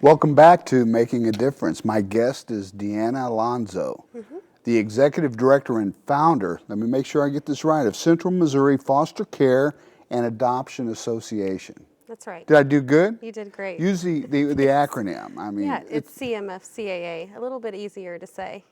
Welcome back to Making a Difference. My guest is Deanna Alonzo, the Executive Director and Founder, let me make sure I get this right, of Central Missouri Foster Care and Adoption Association. That's right. Did I do good? You did great. Use the acronym. I mean, Yeah, it's CMFCAA, a little bit easier to say.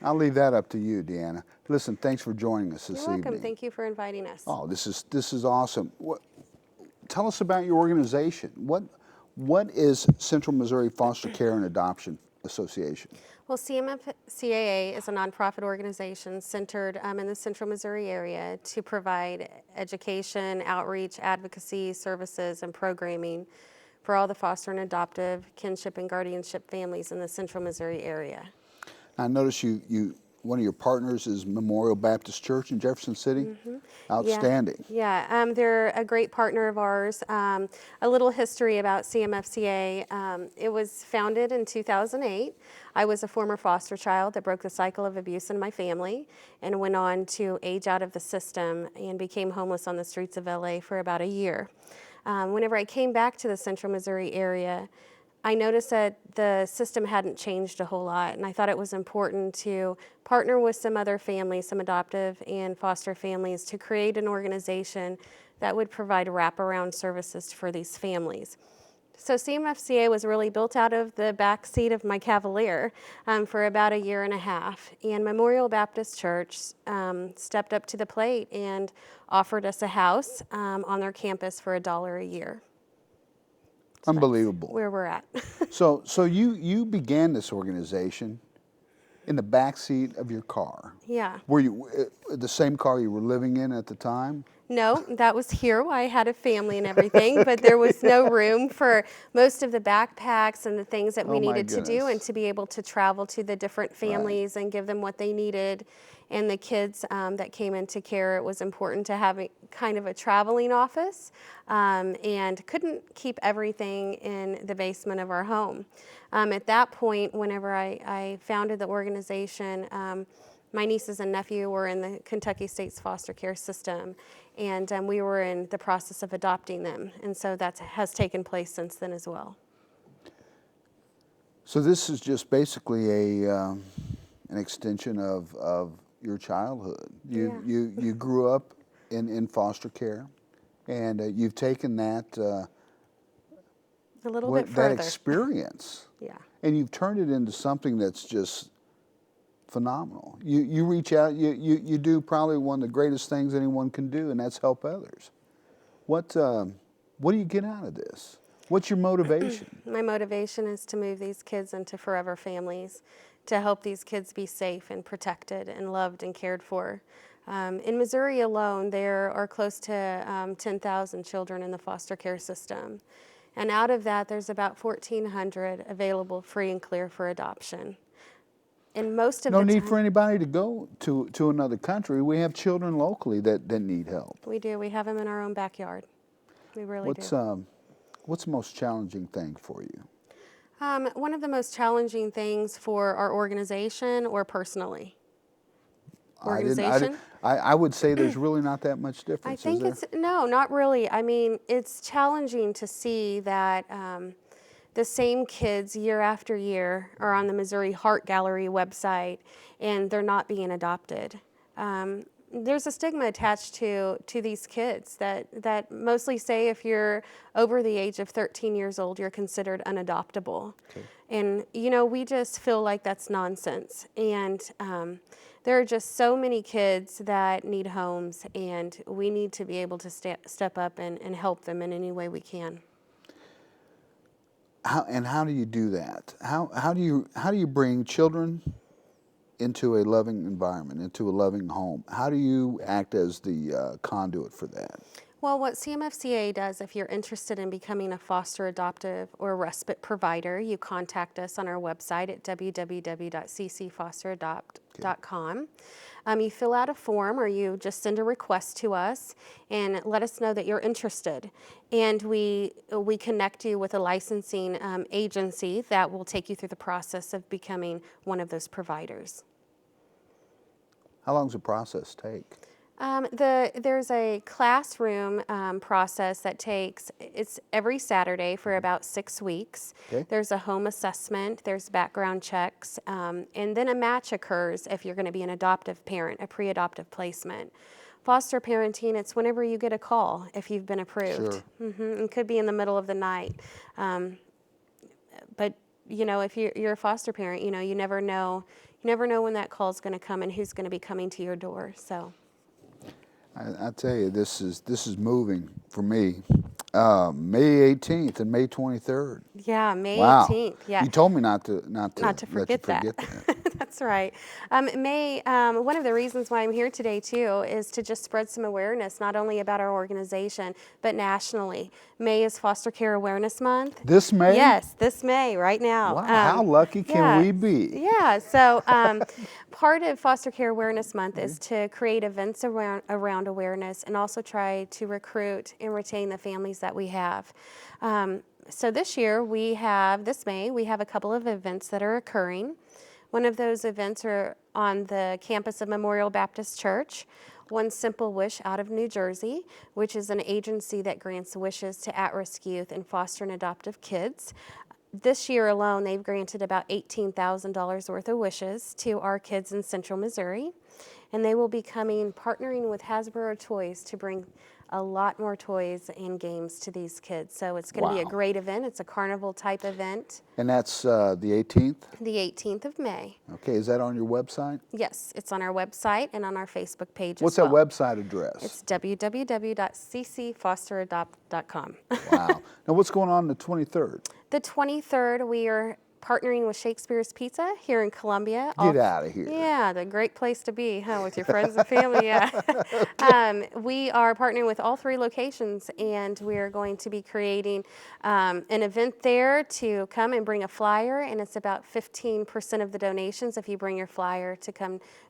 I'll leave that up to you, Deanna. Listen, thanks for joining us this You're welcome. evening. Thank you for inviting us. Oh, this is awesome. Tell us about your organization. What is Central Missouri Foster Care and Adoption Association? Well, CMFCAA is a nonprofit organization centered in the Central Missouri area to provide education, outreach, advocacy, services, and programming for all the foster and adoptive, kinship, and guardianship families in the Central Missouri area. I notice one of your partners is Memorial Baptist Church in Jefferson City. Outstanding. Yeah, they're a great partner of ours. A little history about CMFCA. It was founded in 2008. I was a former foster child that broke the cycle of abuse in my family and went on to age out of the system and became homeless on the streets of LA for about a year. Whenever I came back to the Central Missouri area, I noticed that the system hadn't changed a whole lot, and I thought it was important to partner with some other families, some adoptive and foster families, to create an organization that would provide wraparound services for these families. So CMFCA was really built out of the back seat of my Cavalier for about a year and a half, and Memorial Baptist Church stepped up to the plate and offered us a house on their campus for $1 a year. Unbelievable. Where we're at. So you began this organization in the back seat of your car. Yeah. Were you the same car you were living in at the time? No, that was here. I had a family and everything, but there was no room for most of the backpacks and the things that we needed to do, and to be able to travel to the different families and give them what they needed. And the kids that came into care, it was important to have kind of a traveling office, and couldn't keep everything in the basement of our home. At that point, whenever I founded the organization, my nieces and nephew were in the Kentucky State's foster care system, and we were in the process of adopting them, and so that has taken place since then as well. So this is just basically an extension of your childhood. You grew up in foster care, and you've taken that a little bit further. that experience, Yeah. and you've turned it into something that's just phenomenal. You reach out, you do probably one of the greatest things anyone can do, and that's help others. What do you get out of this? What's your motivation? My motivation is to move these kids into forever families, to help these kids be safe and protected and loved and cared for. In Missouri alone, there are close to 10,000 children in the foster care system. And out of that, there's about 1,400 available free and clear for adoption. And most of No the need time, for anybody to go to another country. We have children locally that need help. we do. We have them in our own backyard. We really do. What's the most challenging thing for you? One of the most challenging things for our organization, or personally? Organization? I would say there's really not that much difference, I think is there? no, not really. I mean, it's challenging to see that the same kids year after year are on the Missouri Heart Gallery website, and they're not being adopted. There's a stigma attached to these kids that mostly say if you're over the age of 13 years old, you're considered unadoptable. Okay. And, we just feel like that's nonsense. And there are just so many kids that need homes, and we need to be able to step up and help them in any way we can. How do you do that? How do you bring children into a loving environment, into a loving home? How do you act as the conduit for that? Well, what CMFCA does, if you're interested in becoming a foster, adoptive, or respite provider, you contact us on our website at www.ccfosteradopt.com. You fill out a form, or you just send a request to us and let us know that you're interested. And we connect you with a licensing agency that will take you through the process of becoming one of those providers. How long does the process take? There's a classroom process that it's every Saturday for about 6 weeks. Okay. There's a home assessment, there's background checks, and then a match occurs if you're going to be an adoptive parent, a pre-adoptive placement. Foster parenting, it's whenever you get a call if you've been approved. Sure. It could be in the middle of the night. But if you're a foster parent, you never know when that call is going to come and who's going to be coming to your door. So. I tell you, this is moving for me. May 18th and May 23rd. Yeah, May Wow. 18th. Yeah. You told me not to Forget that. That's right. One of the reasons why I'm here today too is to just spread some awareness, not only about our organization, but nationally. May is Foster Care Awareness Month. This May? Yes, this May, right now. Wow, how lucky can we be? Yeah, so part of Foster Care Awareness Month is to create events around awareness and also try to recruit and retain the families that we have. So this May, we have a couple of events that are occurring. One of those events are on the campus of Memorial Baptist Church. One Simple Wish out of New Jersey, which is an agency that grants wishes to at-risk youth and foster and adoptive kids. This year alone, they've granted about $18,000 worth of wishes to our kids in Central Missouri. And they will be partnering with Hasbro Toys to bring a lot more toys and games to these kids. So it's going to be a great event. It's a carnival type event. And that's the 18th? The 18th of May. Okay, is that on your website? Yes, it's on our website and on our Facebook page What's as well. that website address? It's www.ccfosteradopt.com. Wow. Now what's going on the 23rd? The 23rd, we are partnering with Shakespeare's Pizza here in Columbia. Get out of here. Yeah, the great place to be, huh, with your friends and family, yeah. We are partnering with all 3 locations, and we are going to be creating an event there to come and bring a flyer, and it's about 15% of the donations if you bring your flyer to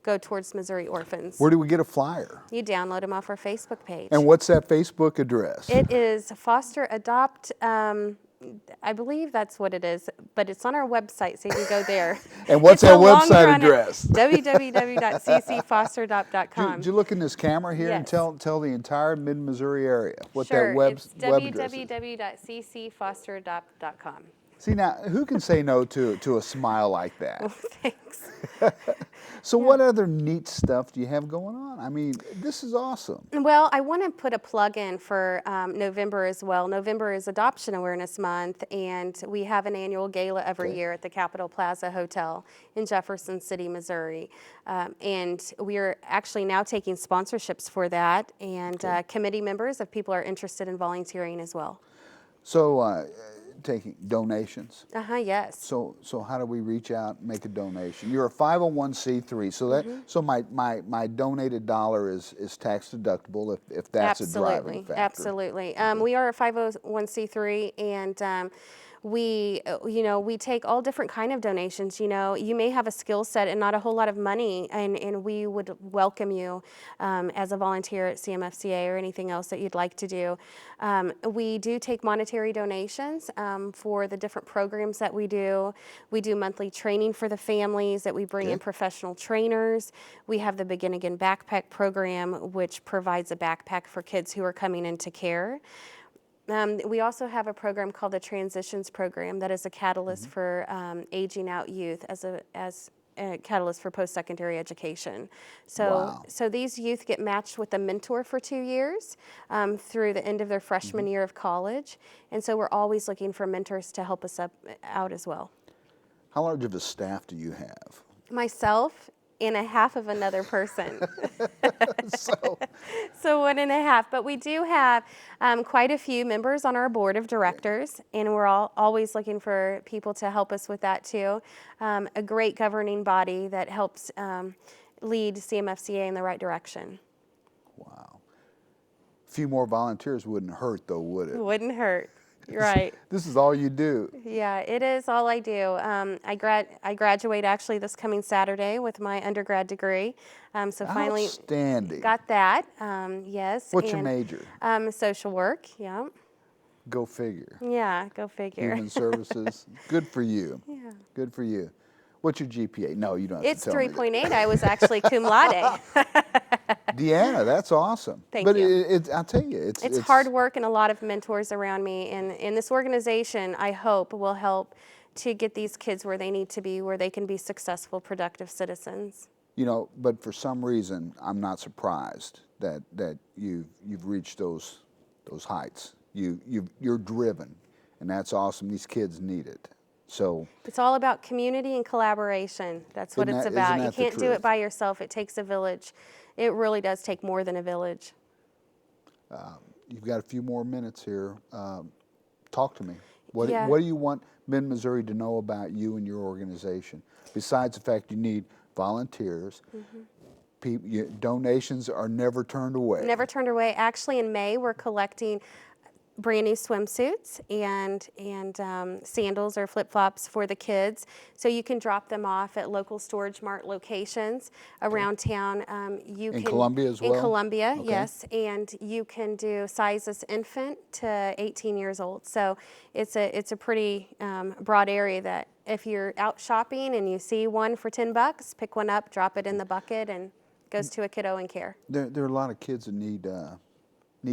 go towards Missouri Orphans. Where do we get a flyer? You download them off our Facebook page. And what's that Facebook address? It is Foster Adopt. I believe that's what it is, but it's on our website, so you can go there. And what's that website address? www.ccfosteradopt.com. Did you look in this camera here and Yes. tell the entire mid-Missouri area what Sure, that web it's address is? www.ccfosteradopt.com. See, now, who can say no to a smile like that? Thanks. So what other neat stuff do you have going on? I mean, this is awesome. Well, I want to put a plug in for November as well. November is Adoption Awareness Month, and we have an annual gala every year at the Capitol Plaza Hotel in Jefferson City, Missouri. And we are actually now taking sponsorships for that, and committee members if people are interested in volunteering as well. So taking donations. Yes. So how do we reach out and make a donation? You're a 501c3, so that so my donated dollar is tax deductible if that's a driving factor. Absolutely. We are a 501c3, and we take all different kind of donations. You may have a skill set and not a whole lot of money, and we would welcome you as a volunteer at CMFCA or anything else that you'd like to do. We do take monetary donations for the different programs that we do. We do monthly training for the families that we bring in professional trainers. We have the Begin Again Backpack program, which provides a backpack for kids who are coming into care. We also have a program called the Transitions Program that is a catalyst for aging out youth as a catalyst for post-secondary education. So these youth get matched with a mentor for 2 years through the end of their freshman year of college. And so we're always looking for mentors to help us out as well. How large of a staff do you have? Myself and a half of another person. So So 1.5, but we do have quite a few members on our board of directors, and we're always looking for people to help us with that too. A great governing body that helps lead CMFCA in the right direction. wow. A few more volunteers wouldn't hurt though, would it? Wouldn't hurt. You're right. This is all you do. Yeah, it is all I do. I graduate actually this coming Saturday with my undergrad degree. So finally Outstanding. got that. Yes. What's your major? Social work. Yeah. Go figure. Yeah. Go figure. Human services. Good for you. Yeah. Good for you. What's your GPA? No, you don't have It's to tell me that. 3.8. I was actually cum laude. Deanna, that's awesome. Thank but you. I'll tell you, It's hard work and a lot of mentors around me. And this organization, I hope, will help to get these kids where they need to be, where they can be successful, productive citizens. You know, but for some reason, I'm not surprised that you've reached those heights. You're driven, and that's awesome. These kids need it. So It's all about community and collaboration. That's what Isn't it's that- about. isn't You that the can't do truth? it by yourself. It takes a village. It really does take more than a village. you've got a few more minutes here. Talk to me. What Yeah. what do you want Mid-Missouri to know about you and your organization? Besides the fact you need volunteers, donations are never turned away. Never turned away. Actually, in May, we're collecting brand new swimsuits and sandals or flip-flops for the kids. So you can drop them off at local Storage Mart locations around town. In Columbia as well? In Columbia, Okay. yes. And you can do sizes infant to 18 years old. So it's a pretty broad area that if you're out shopping and you see one for $10, pick one up, drop it in the bucket, and it goes to a kiddo in care. There are a lot of kids that need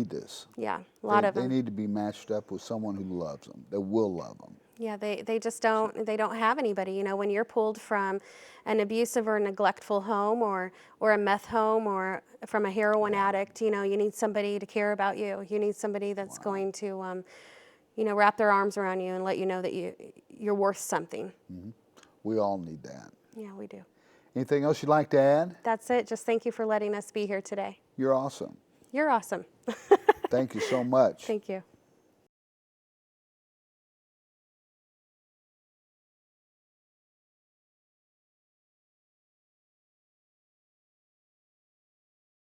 this. Yeah, a lot of They them. need to be matched up with someone who loves them, that will love them. Yeah, they just don't have anybody. You know, when you're pulled from an abusive or neglectful home or a meth home or from a heroin addict, you know, you need somebody to care about you. You need somebody that's going to, you know, wrap their arms around you and let you know that you're worth something. We all need that. Yeah, we do. Anything else you'd like to add? That's it. Just thank you for letting us be here today. You're awesome. You're awesome. Thank you so much. Thank you.